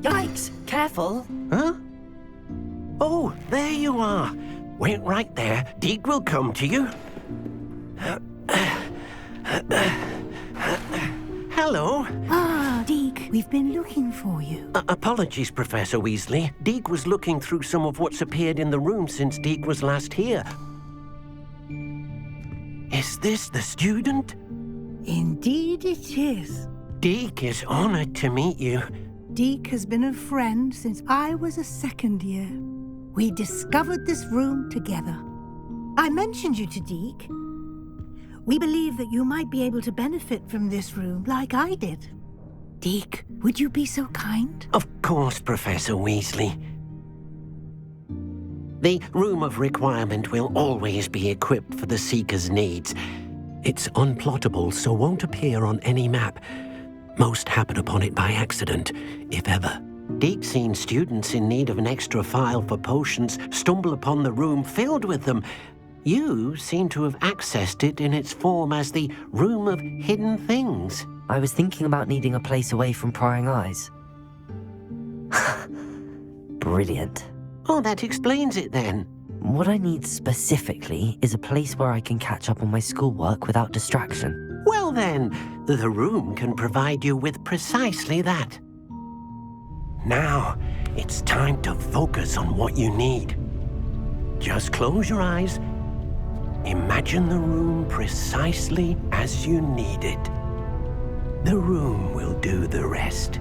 Yikes! Careful! Huh? Oh, there you are. Wait right there. Deke will come to you. Hello. Ah, Deke, we've been looking for you. Apologies, Professor Weasley. Deke was looking through some of what's appeared in the room since Deke was last here. Is this the student? Indeed it is. Deke is honored to meet you. Deke has been a friend since I was a second year. We discovered this room together. I mentioned you to Deke. We believe that you might be able to benefit from this room like I did. Deke, would you be so kind? Of course, Professor Weasley. The Room of Requirement will always be equipped for the Seeker's needs. It's unplottable, so won't appear on any map. Most happen upon it by accident, if ever. Deke's seen students in need of an extra file for potions stumble upon the room filled with them. You seem to have accessed it in its form as the Room of Hidden Things. I was thinking about needing a place away from prying eyes. Brilliant. Oh, that explains it then. What I need specifically is a place where I can catch up on my schoolwork without distraction. Well then, the room can provide you with precisely that. Now, it's time to focus on what you need. Just close your eyes. Imagine the room precisely as you need it. The room will do the rest.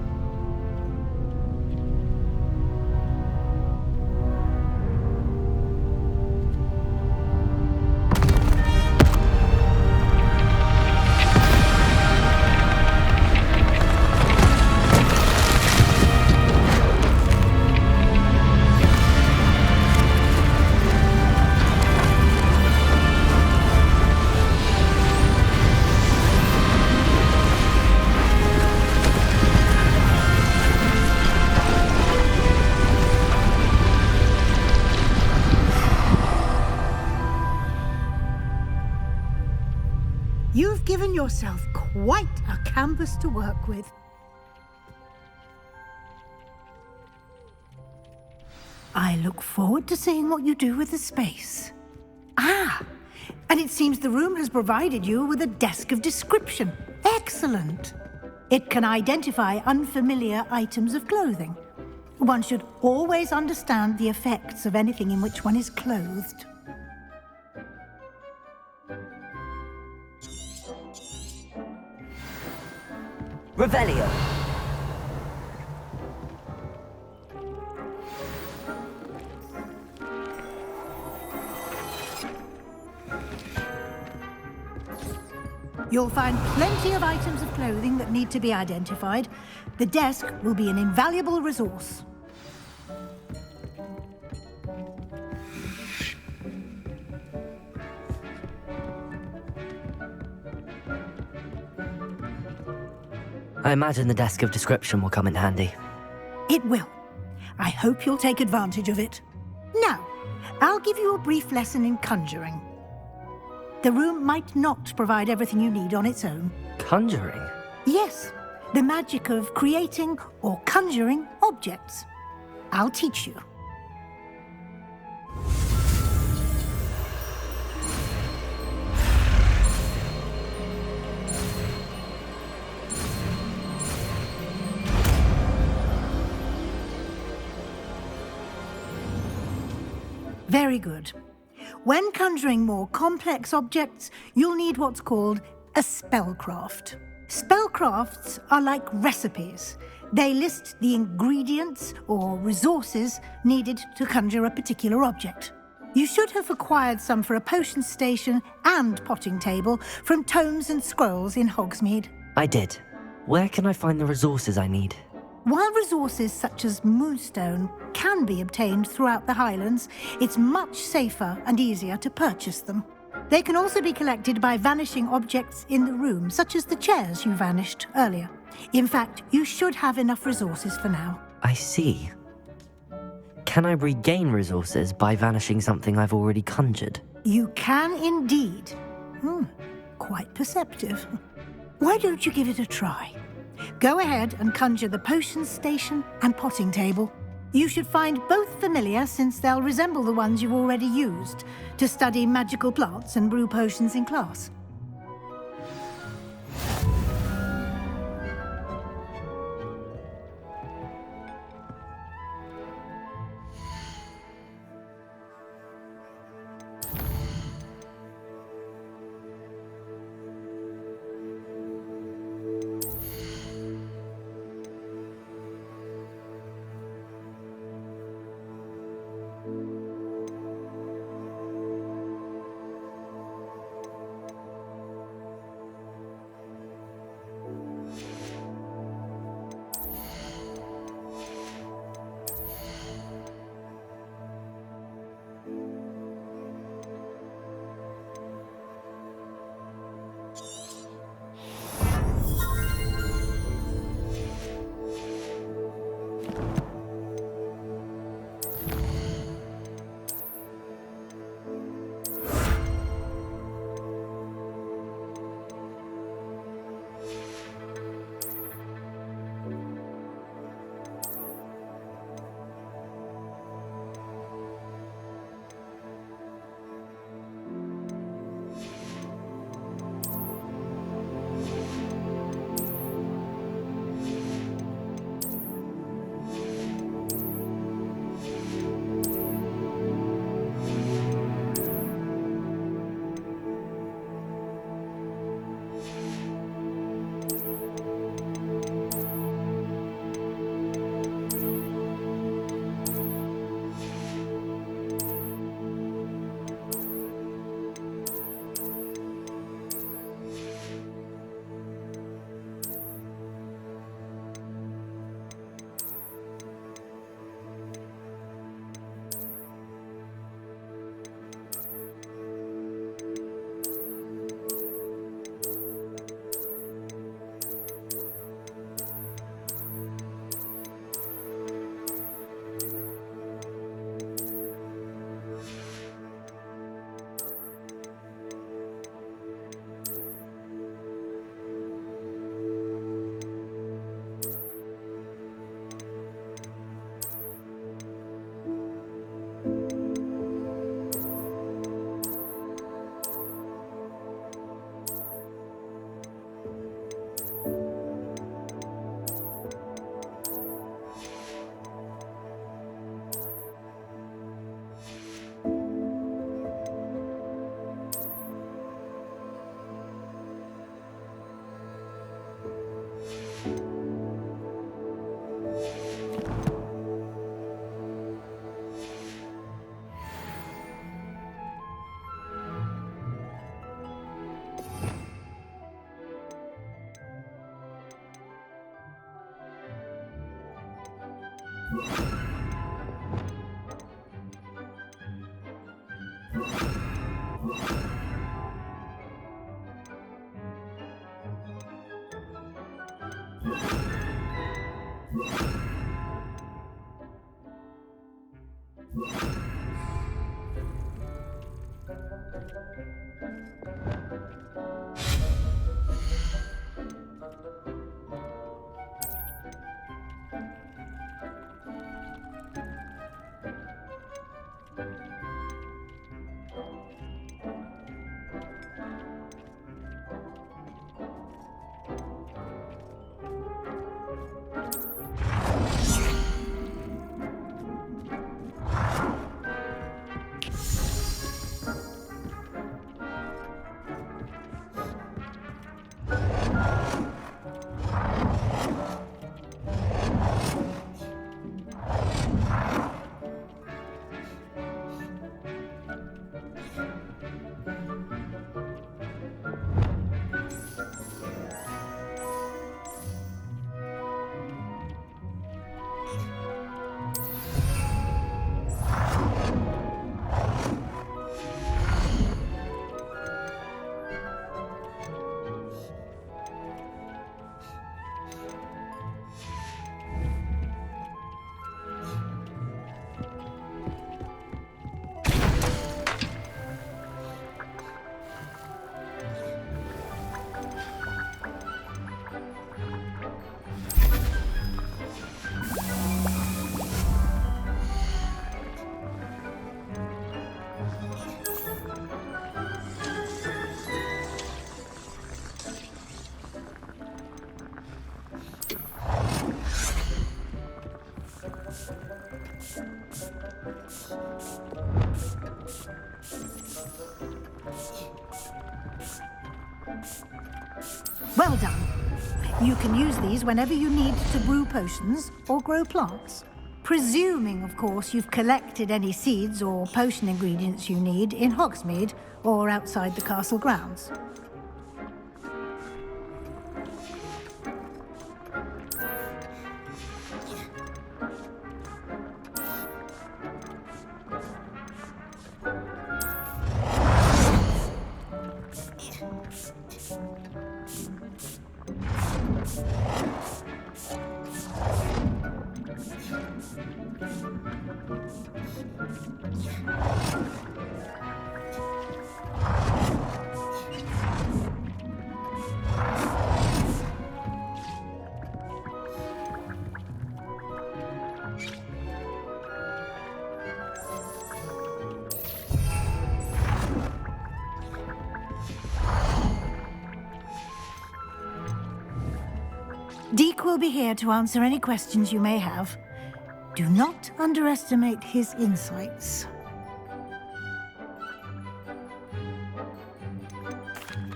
You've given yourself quite a canvas to work with. I look forward to seeing what you do with the space. Ah, and it seems the room has provided you with a desk of description. Excellent. It can identify unfamiliar items of clothing. One should always understand the effects of anything in which one is clothed. Revelio. You'll find plenty of items of clothing that need to be identified. The desk will be an invaluable resource. I imagine the desk of description will come in handy. It will. I hope you'll take advantage of it. Now, I'll give you a brief lesson in conjuring. The room might not provide everything you need on its own. Conjuring? Yes, the magic of creating or conjuring objects. I'll teach you. Very good. When conjuring more complex objects, you'll need what's called a spellcraft. Spellcrafts are like recipes. They list the ingredients or resources needed to conjure a particular object. You should have acquired some for a potion station and potting table from tomes and scrolls in Hogsmeade. I did. Where can I find the resources I need? While resources such as moonstone can be obtained throughout the Highlands, it's much safer and easier to purchase them. They can also be collected by vanishing objects in the room, such as the chairs you vanished earlier. In fact, you should have enough resources for now. I see. Can I regain resources by vanishing something I've already conjured? You can indeed. Quite perceptive. Why don't you give it a try? Go ahead and conjure the potions station and potting table. You should find both familiar, since they'll resemble the ones you've already used to study magical plants and brew potions in class. You can use these whenever you need to brew potions or grow plants. Presuming, of course, you've collected any seeds or potion ingredients you need in Hogsmeade or outside the castle grounds. Deke will be here to answer any questions you may have. Do not underestimate his insights.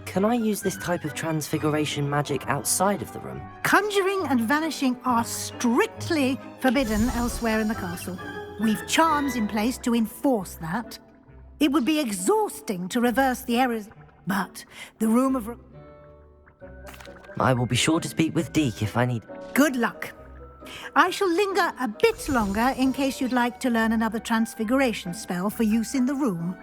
Can I use this type of transfiguration magic outside of the room? Conjuring and vanishing are strictly forbidden elsewhere in the castle. We've charms in place to enforce that. It would be exhausting to reverse the errors, but the room of... I will be sure to speak with Deke if I need... Good luck. I shall linger a bit longer in case you'd like to learn another transfiguration spell for use in the room.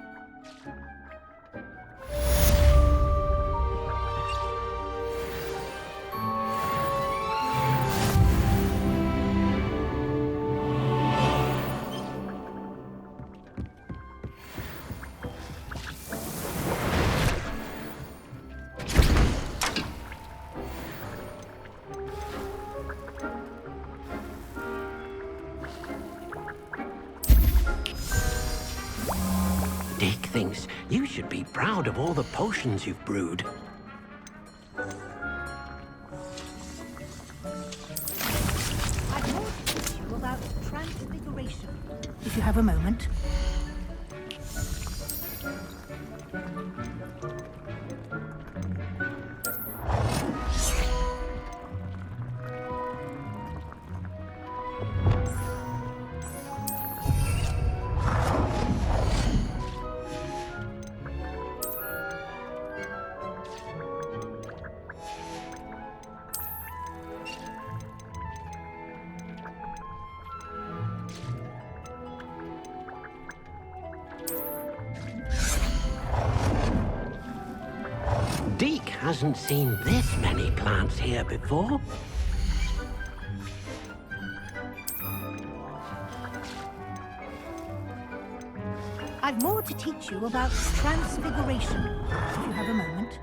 Deke thinks you should be proud of all the potions you've brewed. I'd more to teach you about transfiguration, if you have a moment. Deke hasn't seen this many plants here before. I've more to teach you about transfiguration, if you have a moment.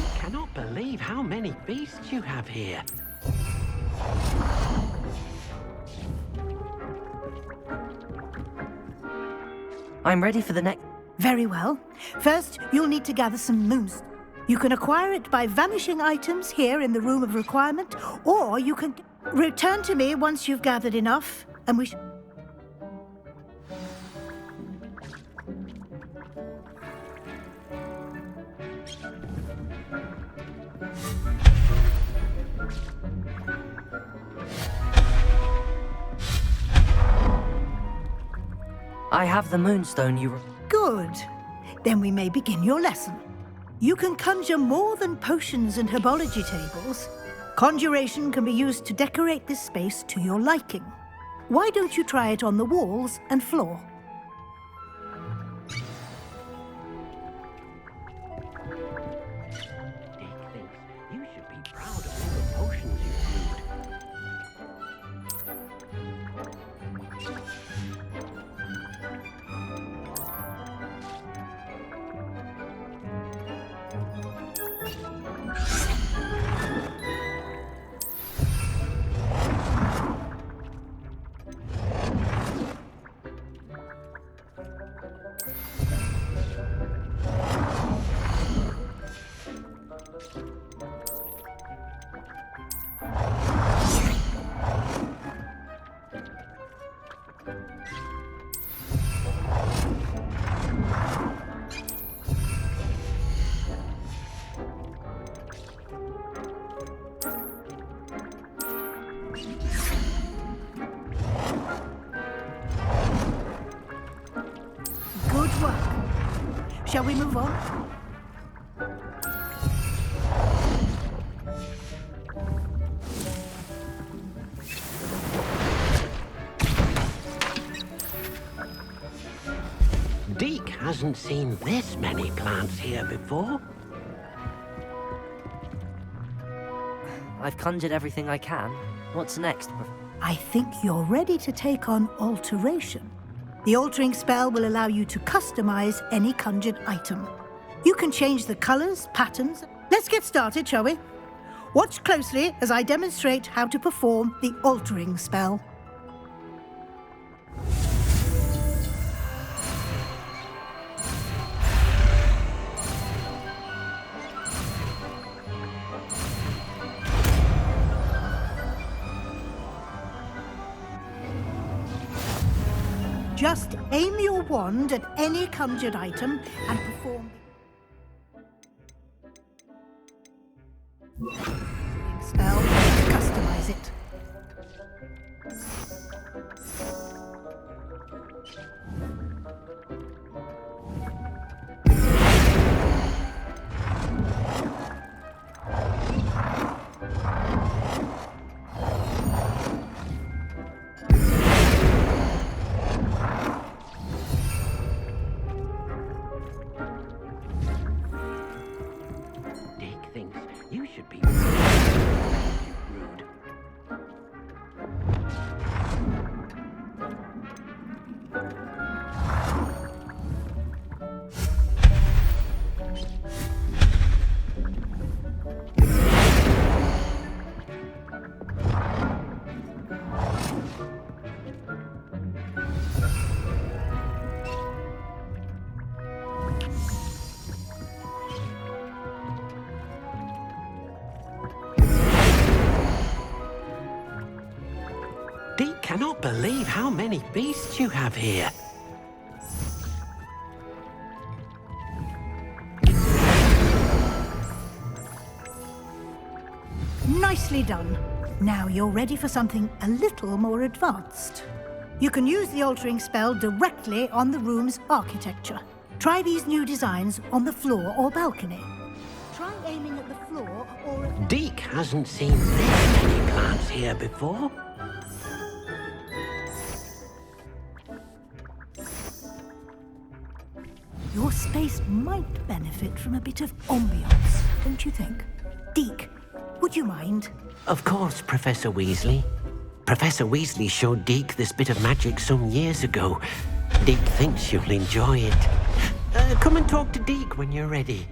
I cannot believe how many beasts you have here. I'm ready for the next... Very well. First, you'll need to gather some moons. You can acquire it by vanishing items here in the Room of Requirement, or you can return to me once you've gathered enough, and we I have the moonstone you... Good. Then we may begin your lesson. You can conjure more than potions and herbology tables. Conjuration can be used to decorate this space to your liking. Why don't you try it on the walls and floor? Deke thinks you should be proud of all the potions you've brewed. Good work. Shall we move on? Deke hasn't seen this many plants here before. I've conjured everything I can. What's next? I think you're ready to take on alteration. The altering spell will allow you to customize any conjured item. You can change the colors, patterns. Let's get started, shall we? Watch closely as I demonstrate how to perform the altering spell. Just aim your wand at any conjured item and perform the spell to customize it. Deke thinks you should be rude. Deke cannot believe how many beasts you have here. Nicely done. Now you're ready for something a little more advanced. You can use the altering spell directly on the room's architecture. Try these new designs on the floor or balcony. Try aiming at the floor or at... Deke hasn't seen this many plants here before. Your space might benefit from a bit of ambiance, don't you think? Deke, would you mind? Of course, Professor Weasley. Professor Weasley showed Deke this bit of magic some years ago. Deke thinks you'll enjoy it. Come and talk to Deke when you're ready.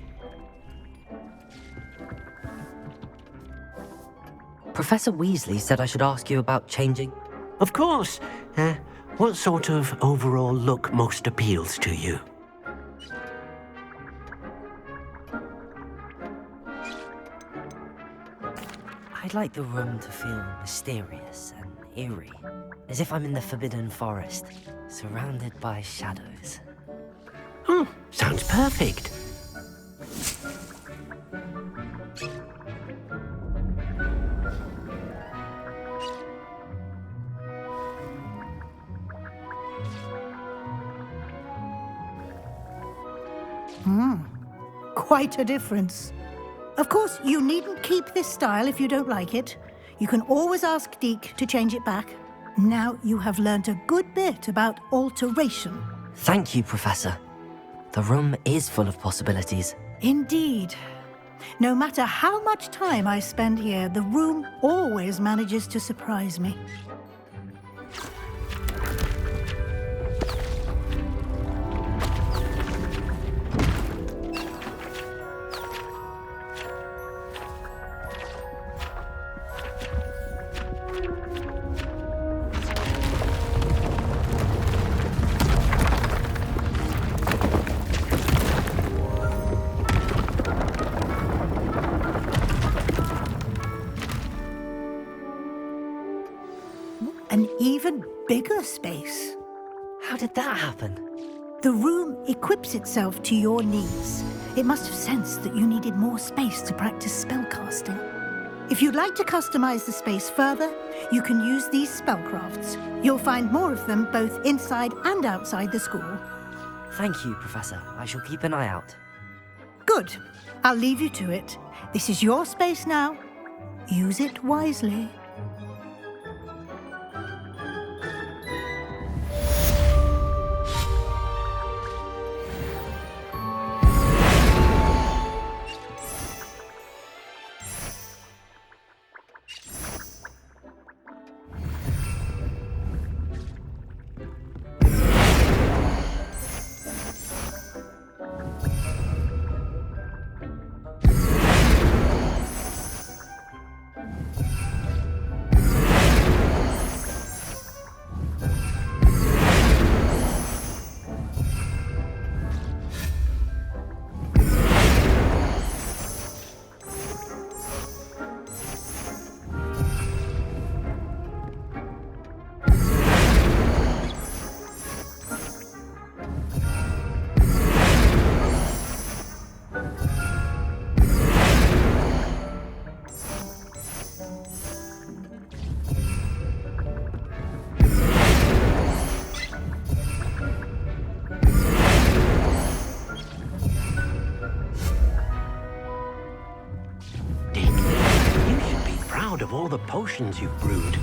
Professor Weasley said I should ask you about changing. Of course. What sort of overall look most appeals to you? I'd like the room to feel mysterious and eerie, as if I'm in the Forbidden Forest, surrounded by shadows. Oh, sounds perfect. Quite a difference. Of course, you needn't keep this style if you don't like it. You can always ask Deke to change it back. Now you have learnt a good bit about alteration. Thank you, Professor. The room is full of possibilities. Indeed. No matter how much time I spend here, the room always manages to surprise me. even bigger space. How did that happen? The room equips itself to your needs. It must have sensed that you needed more space to practice spellcasting. If you'd like to customize the space further, you can use these spellcrafts. You'll find more of them both inside and outside the school. Thank you, Professor. I shall keep an eye out. Good. I'll leave you to it. This is your space now. Use it wisely. Of all the potions you've brewed.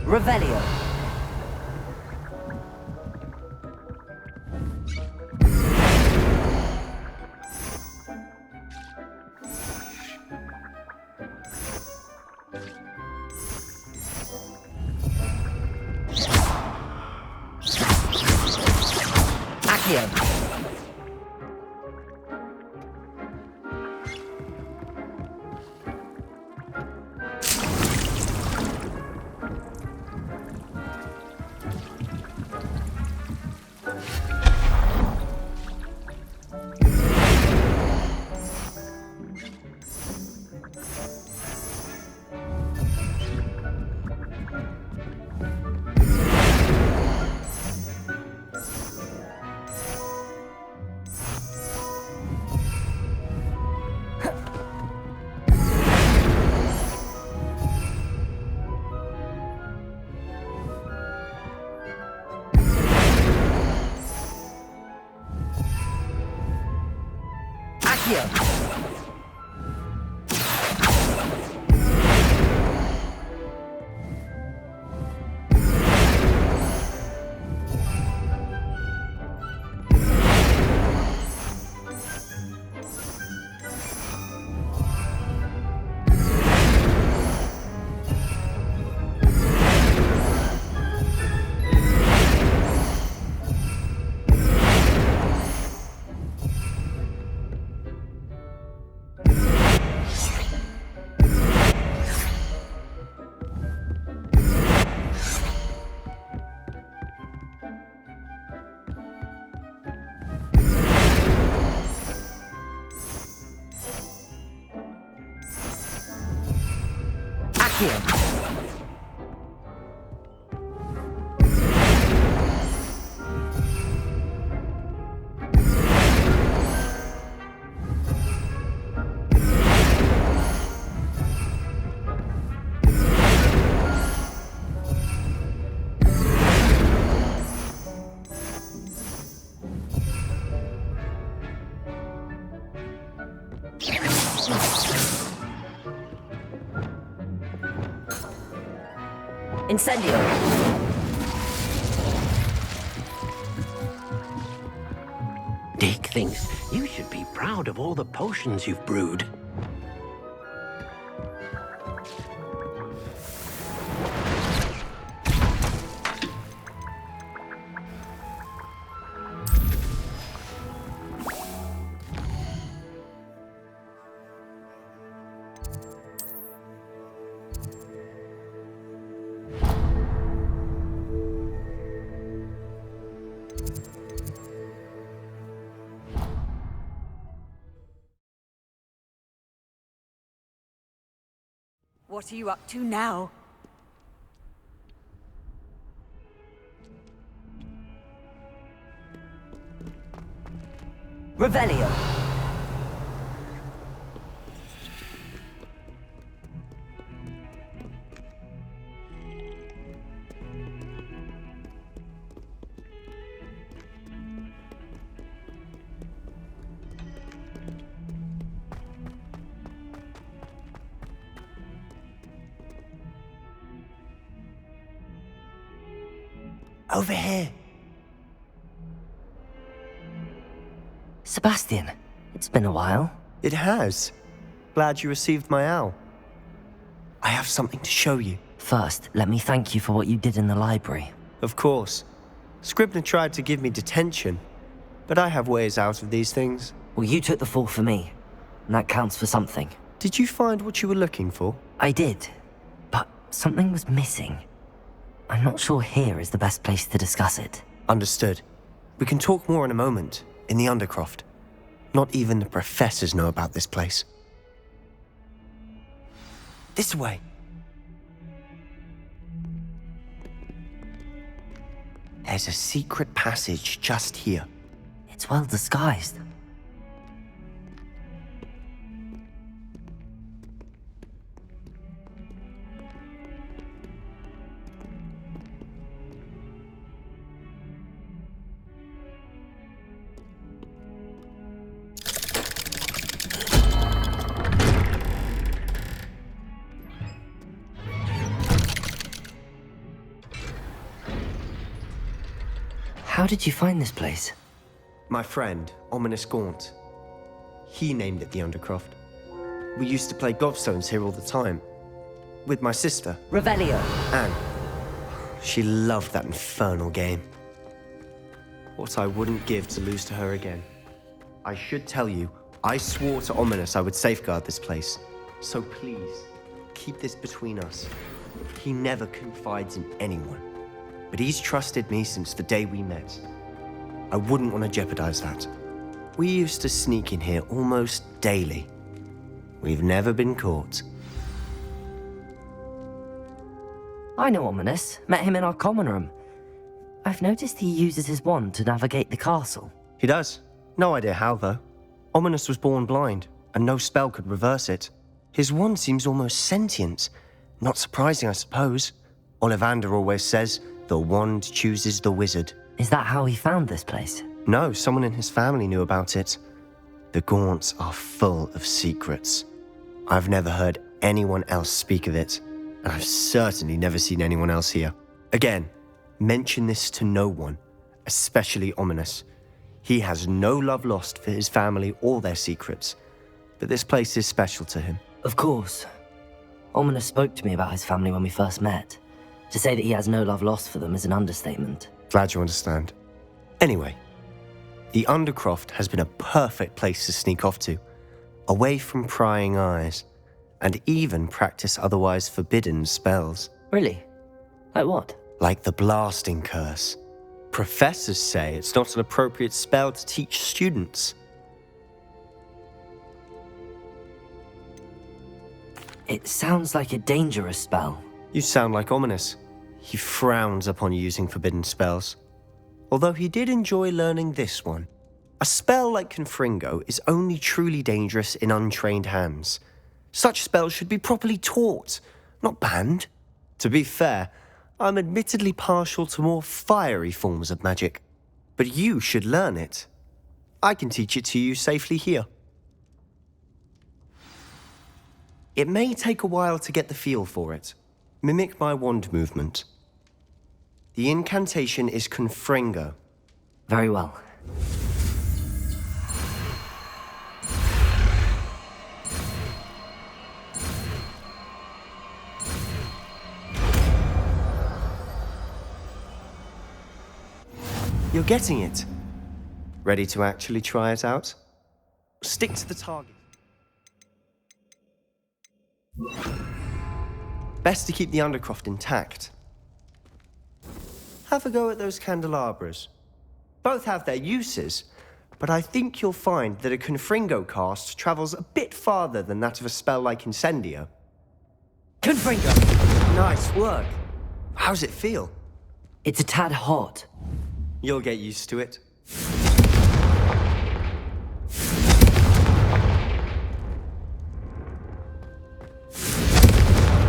Revelio. Accio. Accio. Accio. Incendio. thinks you should be proud of all the potions you've brewed. What are you up to now? Revelio. Over here. Sebastian, it's been a while. It has. Glad you received my owl. I have something to show you. First, let me thank you for what you did in the library. Of course. Scribner tried to give me detention, but I have ways out of these things. Well, you took the fall for me, and that counts for something. Did you find what you were looking for? I did, but something was missing. I'm not sure here is the best place to discuss it. Understood. We can talk more in a moment, in the Undercroft. Not even the professors know about this place. This way. There's a secret passage just here. It's well disguised. How did you find this place? My friend, Ominous Gaunt. He named it the Undercroft. We used to play gobstones here all the time. With my sister, Revelio. Anne. She loved that infernal game. What I wouldn't give to lose to her again. I should tell you, I swore to Ominous I would safeguard this place. So please, keep this between us. He never confides in anyone. But he's trusted me since the day we met. I wouldn't want to jeopardize that. We used to sneak in here almost daily. We've never been caught. I know Ominous. Met him in our common room. I've noticed he uses his wand to navigate the castle. He does. No idea how, though. Ominous was born blind, and no spell could reverse it. His wand seems almost sentient. Not surprising, I suppose. Ollivander always says, the wand chooses the wizard. Is that how he found this place? No, someone in his family knew about it. The Gaunts are full of secrets. I've never heard anyone else speak of it, and I've certainly never seen anyone else here. Again, mention this to no one, especially Ominous. He has no love lost for his family or their secrets, but this place is special to him. Of course. Ominous spoke to me about his family when we first met. To say that he has no love lost for them is an understatement. Glad you understand. Anyway, the Undercroft has been a perfect place to sneak off to, away from prying eyes, and even practice otherwise forbidden spells. Really? Like what? Like the blasting curse. Professors say it's not an appropriate spell to teach students. It sounds like a dangerous spell. You sound like Ominous. He frowns upon using forbidden spells. Although he did enjoy learning this one. A spell like Confringo is only truly dangerous in untrained hands. Such spells should be properly taught, not banned. To be fair, I'm admittedly partial to more fiery forms of magic. But you should learn it. I can teach it to you safely here. It may take a while to get the feel for it. Mimic my wand movement. The incantation is Confringo. Very well. You're getting it. Ready to actually try it out? Stick to the target. Best to keep the Undercroft intact. Have a go at those candelabras. Both have their uses, but I think you'll find that a Confringo cast travels a bit farther than that of a spell like Incendio. Confringo! Nice work. How's it feel? It's a tad hot. You'll get used to it.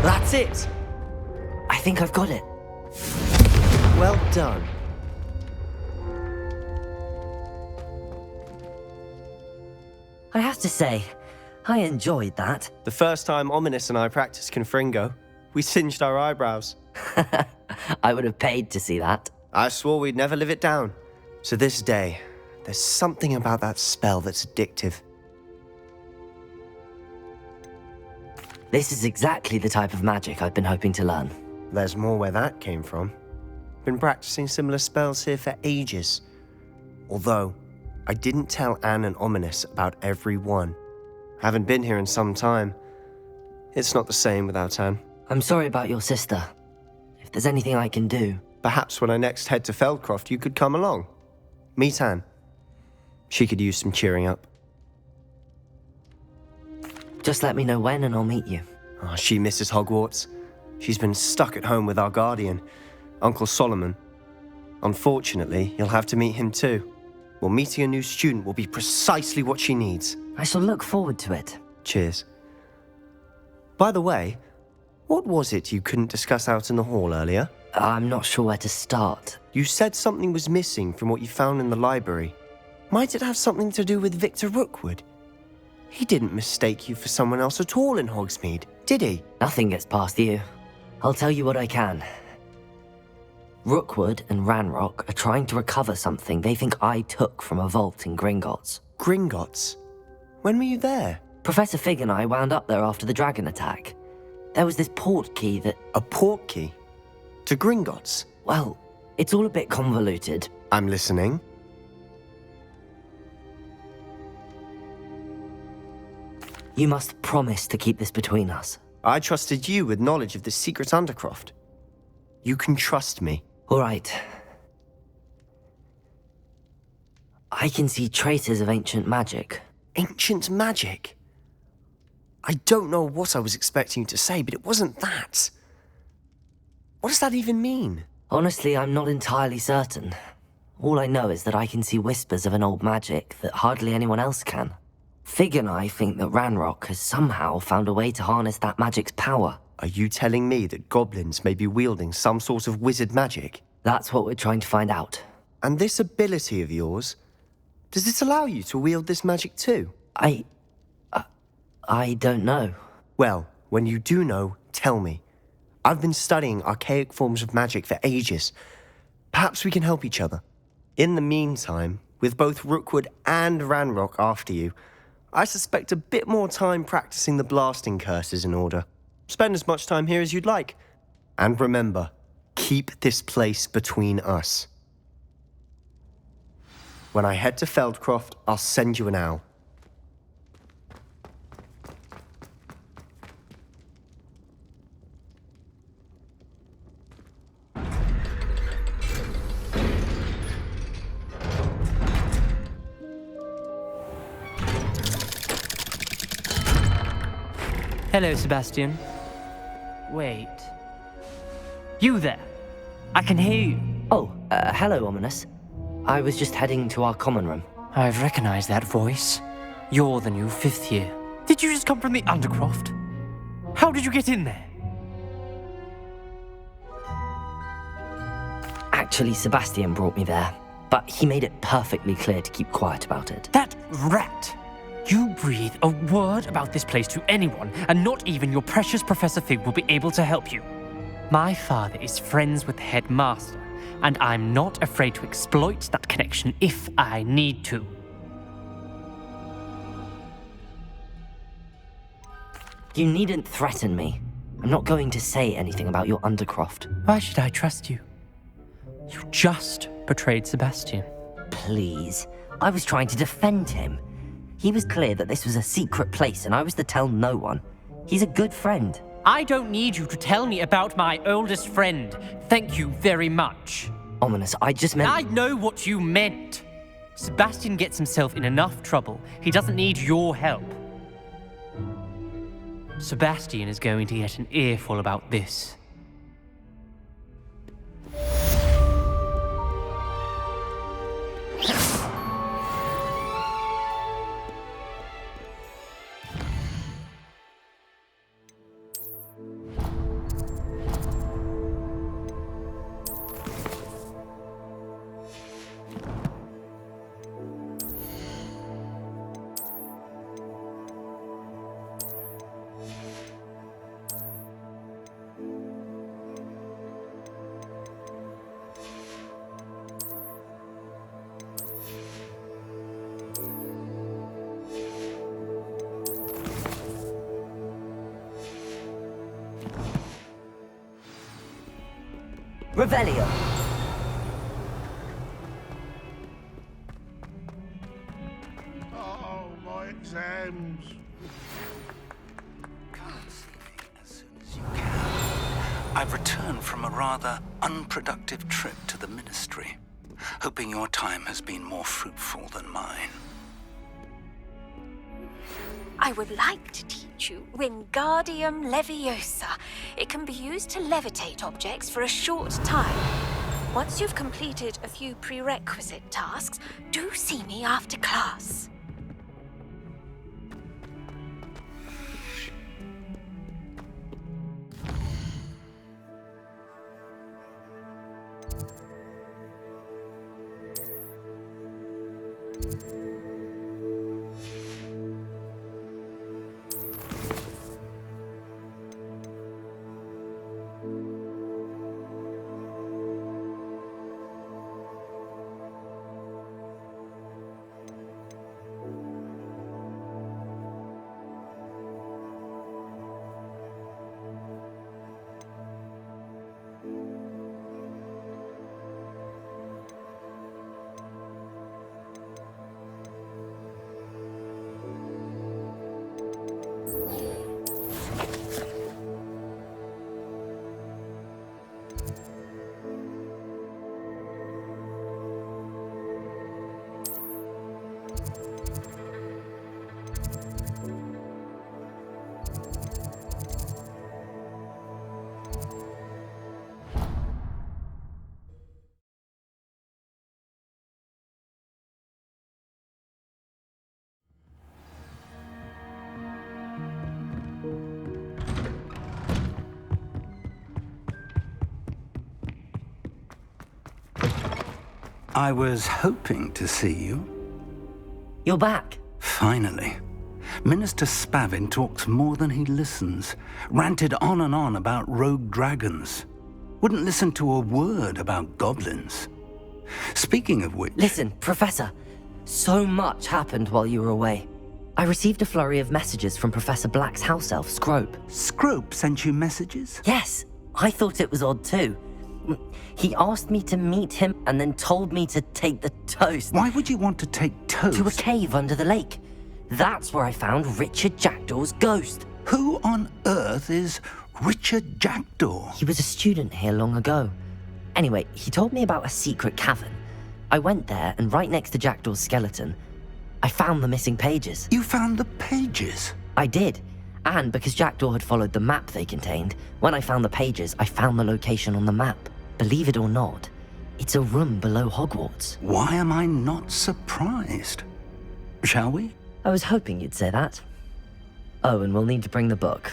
That's it! I think I've got it. Well done. I have to say, I enjoyed that. The first time Ominous and I practiced Confringo, we singed our eyebrows. I would have paid to see that. I swore we'd never live it down. To this day, there's something about that spell that's addictive. This is exactly the type of magic I've been hoping to learn. There's more where that came from. Been practicing similar spells here for ages. Although, I didn't tell Anne and Ominous about every one. Haven't been here in some time. It's not the same without Anne. I'm sorry about your sister. If there's anything I can do... Perhaps when I next head to Feldcroft, you could come along. Meet Anne. She could use some cheering up. Just let me know when and I'll meet you. Oh, she misses Hogwarts. She's been stuck at home with our guardian, Uncle Solomon. Unfortunately, you'll have to meet him too. Well, meeting a new student will be precisely what she needs. I shall look forward to it. Cheers. By the way, what was it you couldn't discuss out in the hall earlier? I'm not sure where to start. You said something was missing from what you found in the library. Might it have something to do with Victor Rookwood? He didn't mistake you for someone else at all in Hogsmeade, did he? Nothing gets past you. I'll tell you what I can. Rookwood and Ranrock are trying to recover something they think I took from a vault in Gringotts. Gringotts? When were you there? Professor Fig and I wound up there after the dragon attack. There was this port key that... A port key? To Gringotts? Well, it's all a bit convoluted. I'm listening. You must promise to keep this between us. I trusted you with knowledge of the secret Undercroft. You can trust me. All right. I can see traces of ancient magic. Ancient magic? I don't know what I was expecting you to say, but it wasn't that. What does that even mean? Honestly, I'm not entirely certain. All I know is that I can see whispers of an old magic that hardly anyone else can. Fig and I think that Ranrock has somehow found a way to harness that magic's power. Are you telling me that goblins may be wielding some sort of wizard magic? That's what we're trying to find out. And this ability of yours, does it allow you to wield this magic too? I don't know. Well, when you do know, tell me. I've been studying archaic forms of magic for ages. Perhaps we can help each other. In the meantime, with both Rookwood and Ranrock after you, I suspect a bit more time practicing the blasting curse is in order. Spend as much time here as you'd like. And remember, keep this place between us. When I head to Feldcroft, I'll send you an owl. Hello, Sebastian. Wait. You there? I can hear you. Oh, hello, Ominous. I was just heading to our common room. I've recognized that voice. You're the new 5th year. Did you just come from the Undercroft? How did you get in there? Actually, Sebastian brought me there, but he made it perfectly clear to keep quiet about it. That rat! You breathe a word about this place to anyone, and not even your precious Professor Fig will be able to help you. My father is friends with the headmaster, and I'm not afraid to exploit that connection if I need to. You needn't threaten me. I'm not going to say anything about your Undercroft. Why should I trust you? You just betrayed Sebastian. Please. I was trying to defend him. He was clear that this was a secret place and I was to tell no one. He's a good friend. I don't need you to tell me about my oldest friend. Thank you very much. Ominous, I just meant... I know what you meant. Sebastian gets himself in enough trouble. He doesn't need your help. Sebastian is going to get an earful about this. Revelio. Oh, my exams. Come and see me as soon as you can. I've returned from a rather unproductive trip to the Ministry, hoping your time has been more fruitful than mine. I would like to teach you Wingardium Leviosa. It can be used to levitate objects for a short time. Once you've completed a few prerequisite tasks, do see me after class. I was hoping to see you. You're back. Finally. Minister Spavin talks more than he listens. Ranted on and on about rogue dragons. Wouldn't listen to a word about goblins. Speaking of which... Listen, Professor. So much happened while you were away. I received a flurry of messages from Professor Black's house elf, Scrope. Scrope sent you messages? Yes, I thought it was odd too. He asked me to meet him and then told me to take the toast. Why would you want to take toast? To a cave under the lake. That's where I found Richard Jackdaw's ghost. Who on earth is Richard Jackdaw? He was a student here long ago. Anyway, he told me about a secret cavern. I went there, and right next to Jackdaw's skeleton, I found the missing pages. You found the pages? I did. And because Jackdaw had followed the map they contained, when I found the pages, I found the location on the map. Believe it or not, it's a room below Hogwarts. Why am I not surprised? Shall we? I was hoping you'd say that. Oh, and we'll need to bring the book.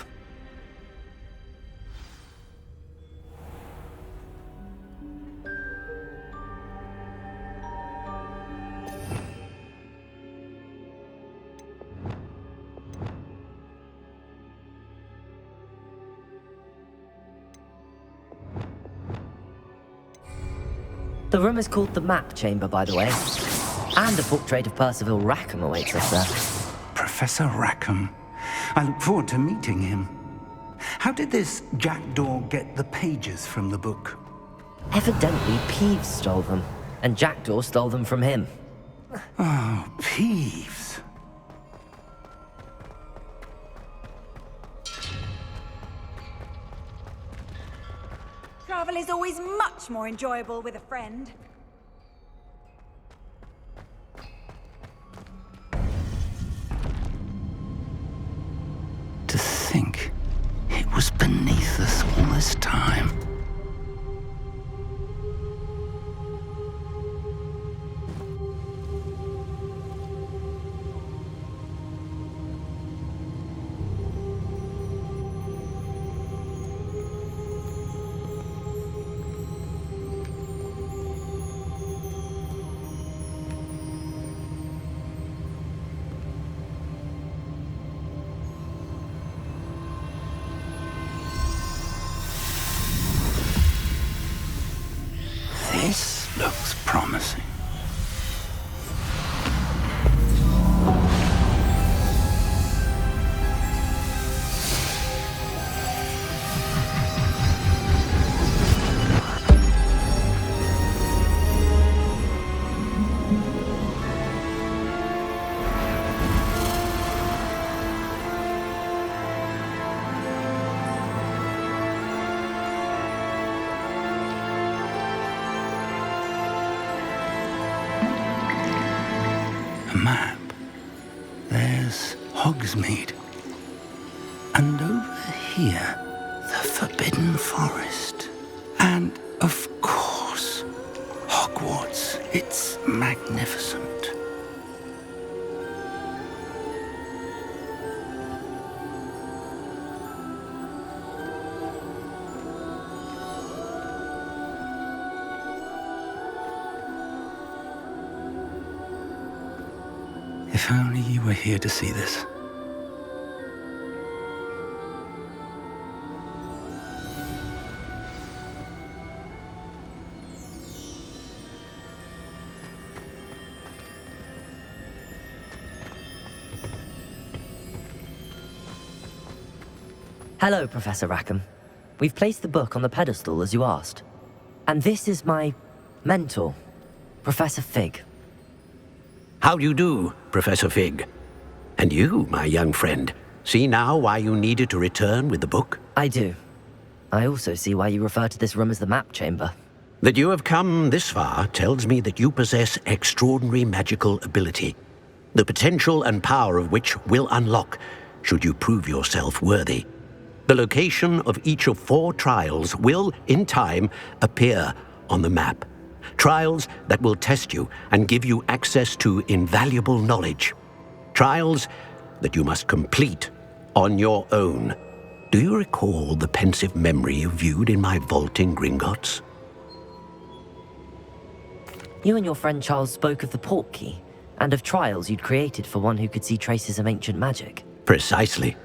The room is called the Map Chamber, by the way. And a portrait of Percival Rackham awaits us there. Professor Rackham. I look forward to meeting him. How did this Jackdaw get the pages from the book? Evidently, Peeves stole them. and Jackdaw stole them from him. Oh, Peeves. Travel is always much more enjoyable with a friend. To think it was beneath us all this time. This looks promising. A map. There's Hogsmeade. And over here, the Forbidden Forest. And, of course, Hogwarts. It's magnificent. If only you were here to see this. Hello, Professor Rackham. We've placed the book on the pedestal as you asked. And this is my mentor, Professor Fig. How do you do, Professor Fig? And you, my young friend, see now why you needed to return with the book? I do. I also see why you refer to this room as the map chamber. That you have come this far tells me that you possess extraordinary magical ability, the potential and power of which will unlock should you prove yourself worthy. The location of each of 4 trials will, in time, appear on the map. Trials that will test you and give you access to invaluable knowledge. Trials that you must complete on your own. Do you recall the pensive memory you viewed in my vault in Gringotts? You and your friend Charles spoke of the Portkey, and of trials you'd created for one who could see traces of ancient magic. Precisely.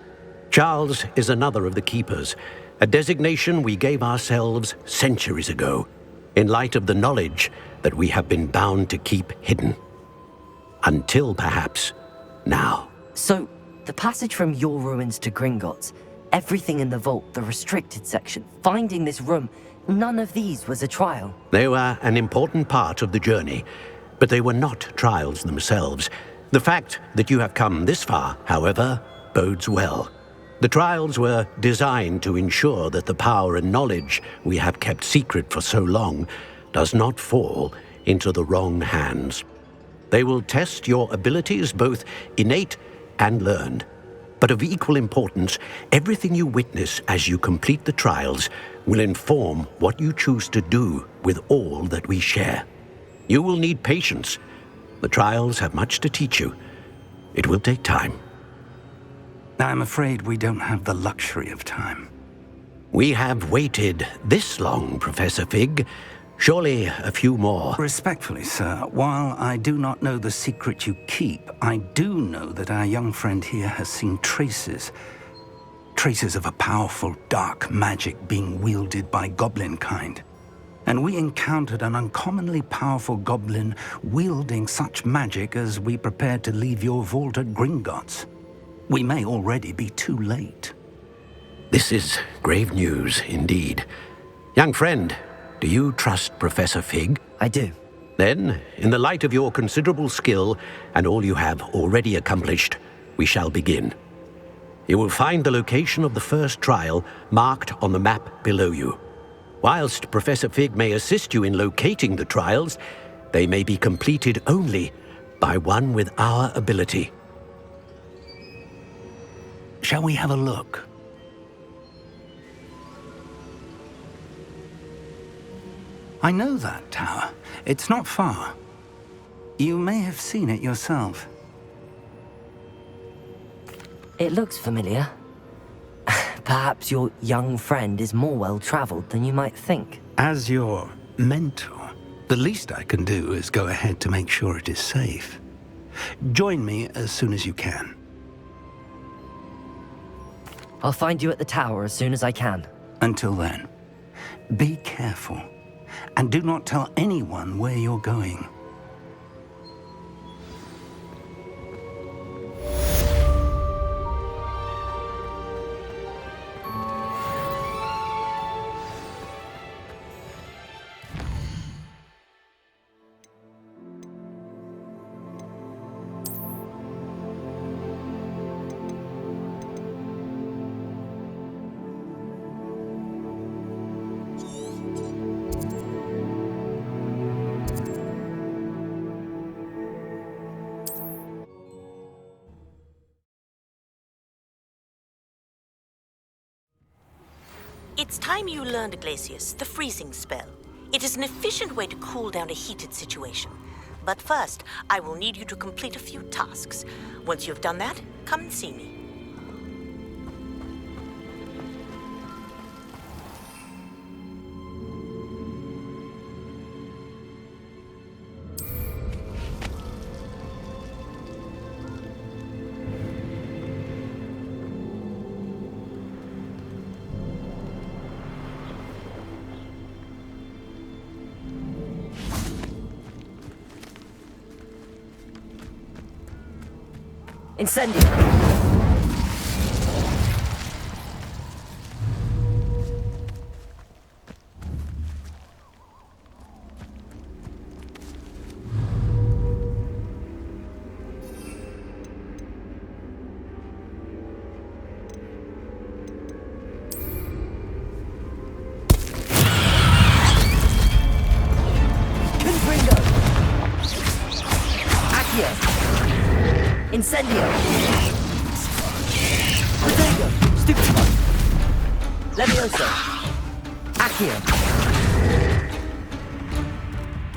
Charles is another of the Keepers, a designation we gave ourselves centuries ago, in light of the knowledge that we have been bound to keep hidden. Until perhaps now. So, the passage from your ruins to Gringotts, everything in the vault, the restricted section, finding this room, none of these was a trial. They were an important part of the journey, but they were not trials themselves. The fact that you have come this far, however, bodes well. The trials were designed to ensure that the power and knowledge we have kept secret for so long does not fall into the wrong hands. They will test your abilities, both innate and learned. But of equal importance, everything you witness as you complete the trials will inform what you choose to do with all that we share. You will need patience. The trials have much to teach you. It will take time. I'm afraid we don't have the luxury of time. We have waited this long, Professor Fig. Surely a few more. Respectfully, sir, while I do not know the secret you keep, I do know that our young friend here has seen traces. Traces of a powerful dark magic being wielded by goblin kind. And we encountered an uncommonly powerful goblin wielding such magic as we prepared to leave your vault at Gringotts. We may already be too late. This is grave news indeed. Young friend, do you trust Professor Fig? I do. Then, in the light of your considerable skill and all you have already accomplished, we shall begin. You will find the location of the first trial marked on the map below you. Whilst Professor Fig may assist you in locating the trials, they may be completed only by one with our ability. Shall we have a look? I know that tower. It's not far. You may have seen it yourself. It looks familiar. Perhaps your young friend is more well-traveled than you might think. As your mentor, the least I can do is go ahead to make sure it is safe. Join me as soon as you can. I'll find you at the tower as soon as I can. Until then, be careful, and do not tell anyone where you're going. It's time you learned, Glacius, the freezing spell. It is an efficient way to cool down a heated situation. But first, I will need you to complete a few tasks. Once you've done that, come and see me. Incendio! Confringo! Accio! Incendio! Protego! Stupefy! Levioso! Accio!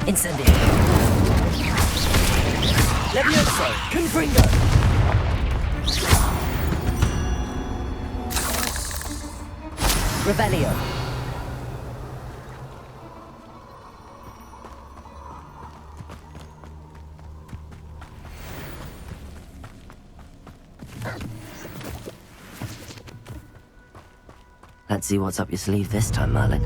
Incendio! Levioso! Confringo! Revelio! Let's see what's up your sleeve this time, Merlin.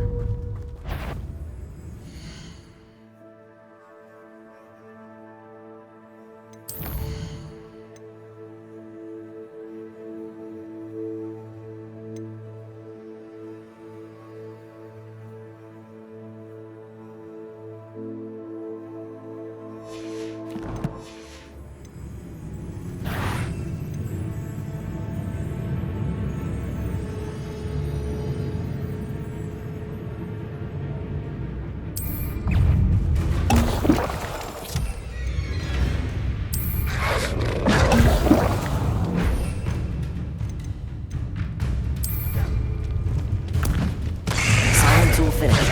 Science all finished.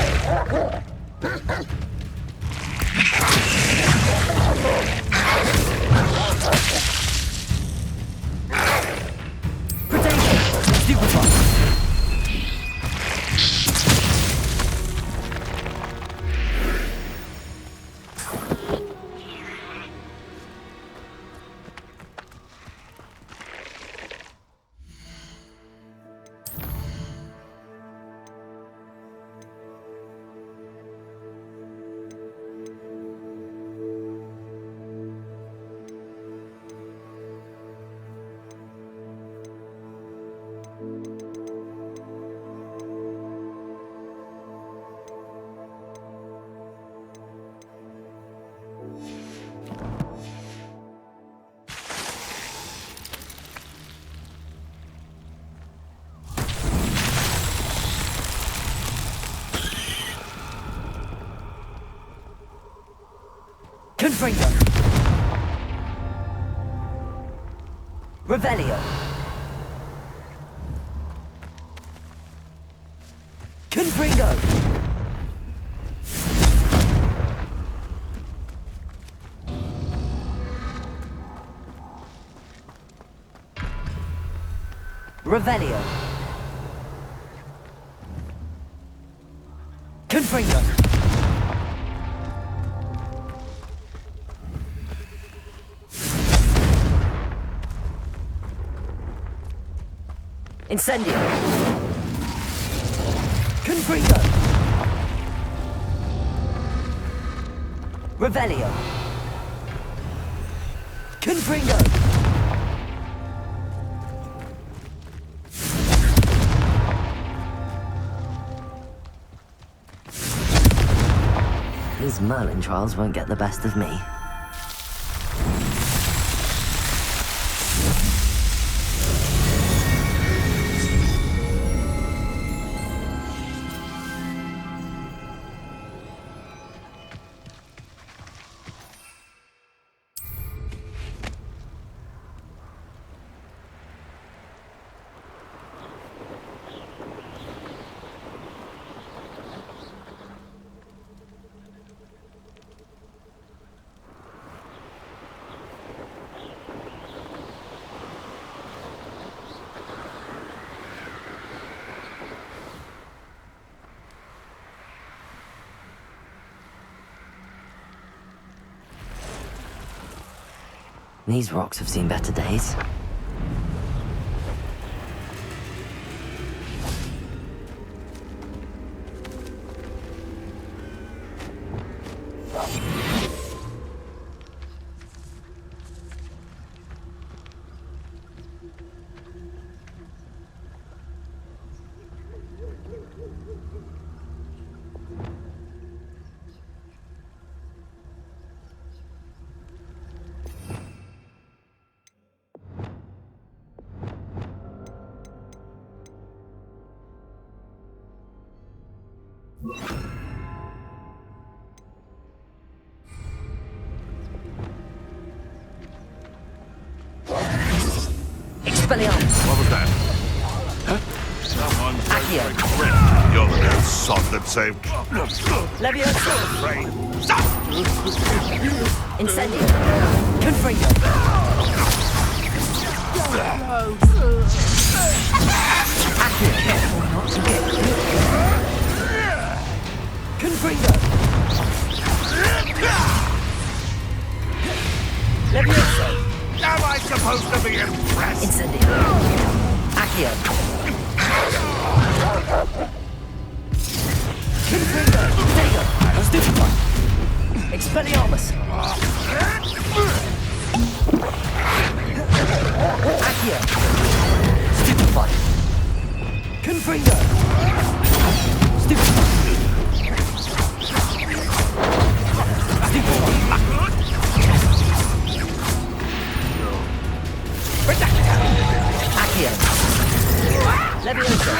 Protego! Stupefy! Confringo. Revelio. Confringo. Revelio. Confringo. Incendio. Confringo. Revelio. Confringo. These Merlin trials won't get the best of me. These rocks have seen better days. Expelliarmus. What was that? Huh? Someone's Accio. You're the little sod that saved. Leviosa. Afraid. Incendio. Confringo. Accio. Careful not to get Confringo. Leviosa. Am I supposed to be impressed? Incendio. Accio. Confringo. Dego. Stupefy. Expelliarmus. Accio. Stupefy. Confringo. Stupefy. Accio. Leviosa.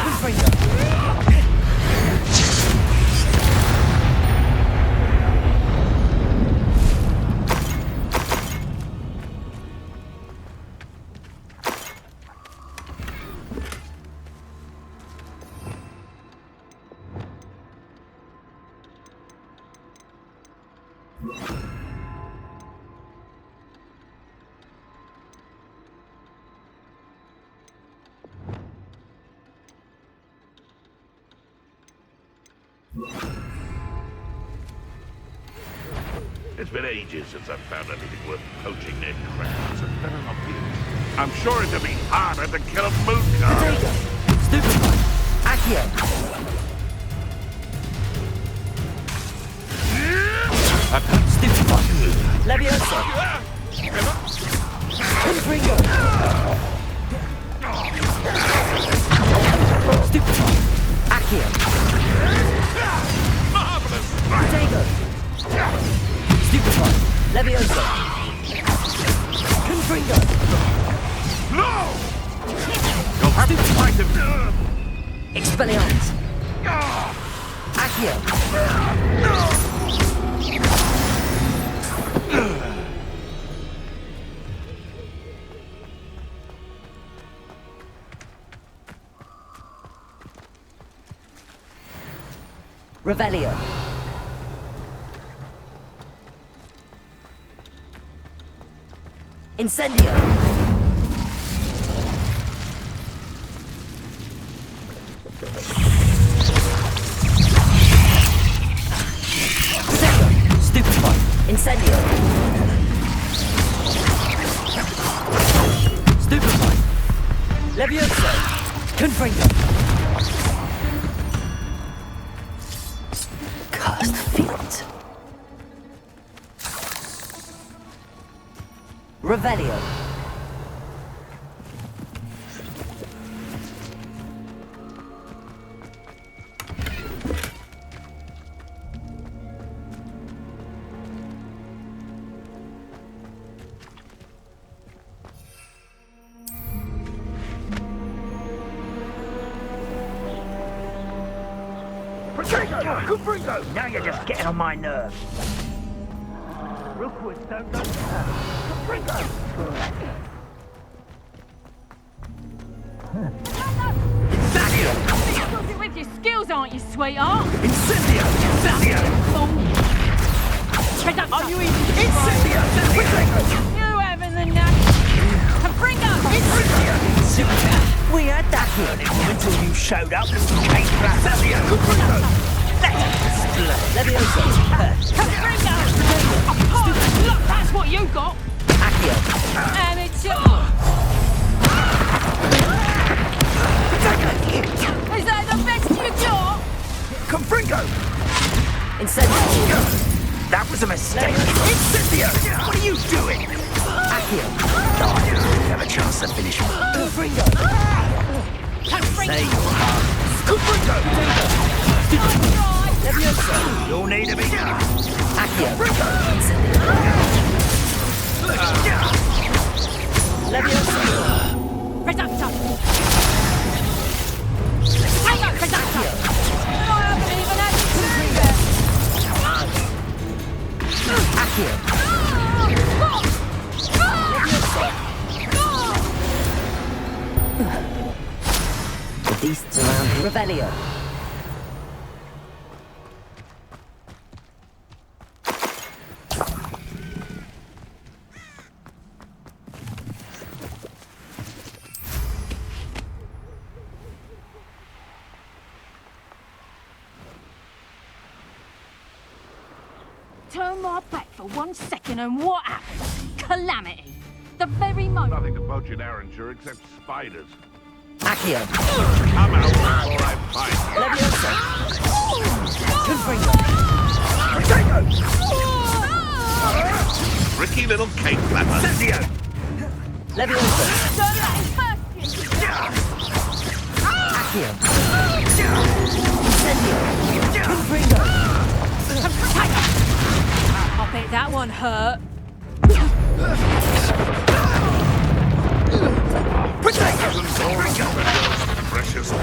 Confringo. It's been ages since I've found anything worth poaching near crowds, and better not be. I'm sure it'd be harder to kill a moon car. Dego. Stupefy. Accio. Stupefy. Leviosa. Confringo. Stupefy. Accio. Marvelous! Dego. Stupefy. Leviosa. Confringo. No! You'll have to fight him. Expelliarmus. Accio. Revelio. Incendio. Stupefy. Incendio. Stupefy. Levioso. Confringo. Cursed fiends. Revelio. Now you're just getting on my nerves. Rookwoods don't go Incendio! With your skills, aren't you, sweetheart? Incendio! Incendio! Are you even Incendio! You having the knack? Confringo! We had that burning until you showed up and came back. Incendio! Levioso. Confringo! Look, that's what you got! Accio. Amateur! Is that the best you got? Confringo! Incendio. That was a mistake. Incendio! What are you doing? Accio. Oh, I didn't have a chance to finish. Confringo. Say your heart. Confringo! Levioso. You'll need to be. Accio. Incendio! Levioso. Presapto! Hello, Presapto! I haven't even had to do yet! Accio. The beasts around here. Revelio. Turn my back for 1 second and what happens? Calamity. The very moment. Nothing about you, Arranger, except spiders. Accio. Come out before I find you. Levioso. Confringo. Tricky little cake flapper. Incendio! Levioso. Don't let him first kiss. Accio. Incendio. Confringo. I bet that one hurt. Precious